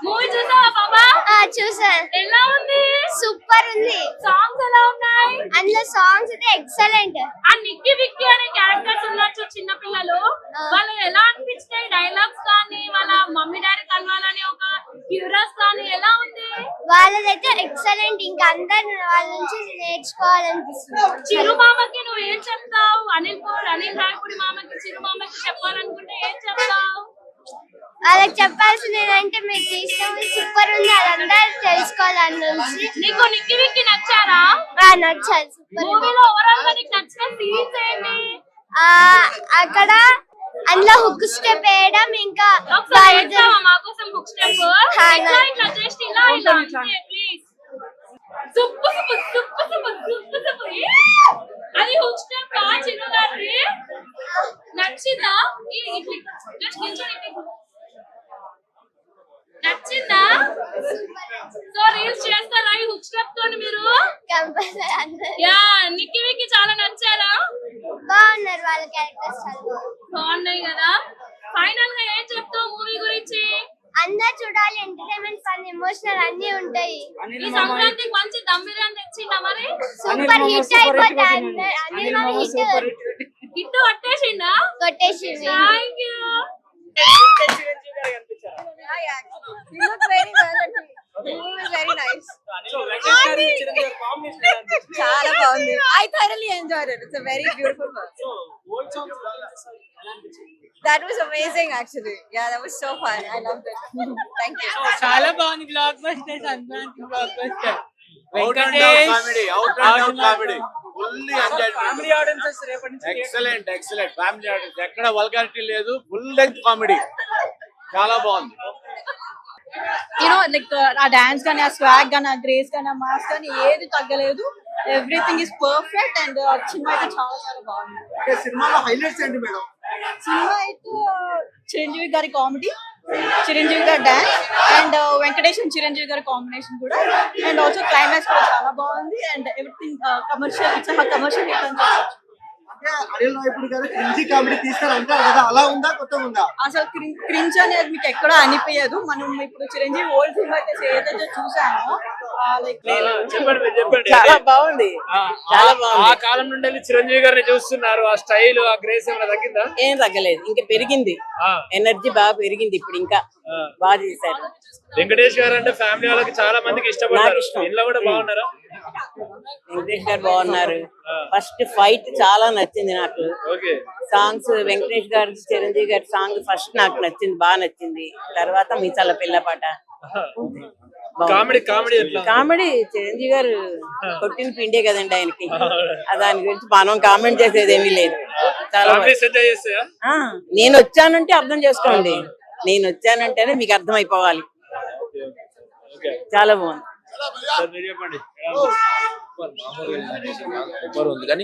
Movie చూసావా బాబా? చూసాను. ఎలా ఉంది? సూపర్ ఉంది. సాంగ్స్ ఎలా ఉన్నాయి? అందులో సాంగ్స్ అయితే ఎక్సలెంట్. ఆ నిక్కీ విక్కీ అనే క్యారెక్టర్స్ ఉన్నారు చిన్న పిల్లలు, వాళ్ళు ఎలా అనిపించాయి? డైలాగ్స్ కానీ వాళ్ళ మమ్మీ డాడీ కలవాలని ఒక క్యూరియస్ కానీ ఎలా ఉంది? వాళ్ళదైతే ఎక్సలెంట్. ఇంకా అందరు వాళ్ళ నుంచి నేర్చుకోవాలనిపిస్తుంది. చిరు మామకి నువ్వు ఏం చెప్తావు? అనిల్ రాయపూడి మామకి చిరు మామకి చెప్పాలనుకుంటే ఏం చెప్తావు? వాళ్ళకి చెప్పాల్సింది ఏంటంటే మీరు తీసిన సూపర్ ఉంది, అదందరూ తెలుసుకోవాలని నుంచి. నీకు నిక్కీ విక్కీ నచ్చారా? నచ్చాలి. సూపర్. మూవీలో ఓవరాల్ గా నీకు నచ్చిన సీన్స్ ఏంటి? అక్కడ అందులో హుక్ స్టెప్ వేయడం, ఇంకా ఒకసారి వేస్తావా మా కోసం హుక్ స్టెప్? ఇట్లా జస్ట్ ఇలా ఇలా అంతే ప్లీజ్. సుప్పు సుప్పు సుప్పు సుప్పు సుప్పు సుప్పు. అది హుక్ స్టెప్ ఆ చిరు గారి నచ్చిందా? జస్ట్ నిల్చొని నచ్చిందా? సో రీల్స్ చేస్తారా ఈ హుక్ స్టెప్ తోని మీరు? కంపల్సరీ అందరూ. యా నిక్కీ విక్కీ చాలా నచ్చారా? బాగున్నారు. వాళ్ళ క్యారెక్టర్స్ చాలా బాగున్నాయి కదా. ఫైనల్ గా ఏం చెప్తావు మూవీ గురించి? అందరు చూడాలి. ఎంటర్టైన్మెంట్, ఫన్, ఎమోషనల్ అన్ని ఉంటాయి. ఈ సంక్రాంతికి మంచి దమ్ బిర్యానీ తెచ్చిందా మరి? సూపర్ హిట్ అయిపోతుంది. అనిల్ మామ హిట్ కొట్టేసిండా? కొట్టేసింది. Thank you. He looked very well and he was very nice. Chala baagundi. I thoroughly enjoyed it. It's a very beautiful film. That was amazing actually. Yeah, that was so fun. I loved it. Thank you. Chala baagundi blockbuster Sankranti blockbuster. Out and out comedy. Fully enjoyed. Family audiences repadi nunchi Excellent. Family audience. Ekkada vulgarity ledu. Full length comedy. చాలా బాగుంది. You know, like ఆ dance కానీ, ఆ swag కానీ, ఆ grace కానీ, ఆ mass కానీ ఏది తగ్గలేదు. Everything is perfect and cinema అయితే చాలా చాలా బాగుంది. సినిమాలో హైలైట్స్ ఏంటి మేడం? సినిమా అయితే చిరంజీవి గారి కామెడీ, చిరంజీవి గారి dance and Venkatesh and Chiranjeevi గారి కాంబినేషన్ కూడా, అండ్ ఆల్సో క్లైమాక్స్ కూడా చాలా బాగుంది. And everything commercial, it's commercial hit అని చెప్పొచ్చు. అంటే అనిల్ రాయపూడి గారు క్రింజీ కామెడీ తీస్తారు అంటారు కదా, అలా ఉందా కొత్తగా ఉందా? అసలు క్రింజ్ అనేది మీకు ఎక్కడ అనిపించదు. మనం ఇప్పుడు చిరంజీవి ఓల్డ్ సినిమా అయితే ఏదైతే చూసామో లైక్ చాలా బాగుంది. ఆ కాలం నుండి చిరంజీవి గారిని చూస్తున్నారు. ఆ స్టైల్, ఆ గ్రేస్ ఏమైనా తగ్గిందా? ఏం తగ్గలేదు, ఇంకా పెరిగింది. ఎనర్జీ బాగా పెరిగింది. ఇప్పుడు ఇంకా బాగా చేశారు. వెంకటేష్ గారు అంటే ఫ్యామిలీ వాళ్ళకి చాలా మందికి ఇష్టపడతారు. ఇంట్లో కూడా బాగున్నారా? వెంకటేష్ గారు బాగున్నారు. ఫస్ట్ ఫైట్ చాలా నచ్చింది నాకు. సాంగ్స్ వెంకటేష్ గారు, చిరంజీవి గారి సాంగ్ ఫస్ట్ నాకు నచ్చింది, బాగా నచ్చింది. తర్వాత మీసాల పిల్ల పాట కామెడీ. చిరంజీవి గారు కొట్టిన పిండే కదండి ఆయనకి. దాని గురించి మనం కామెంట్ చేసేది ఏమీ లేదు. చాలా నేను వచ్చానంటే అర్థం చేసుకోండి. నేను వచ్చానంటేనే మీకు అర్థం అయిపోవాలి. చాలా బాగుంది. సూపర్ ఉంది. కానీ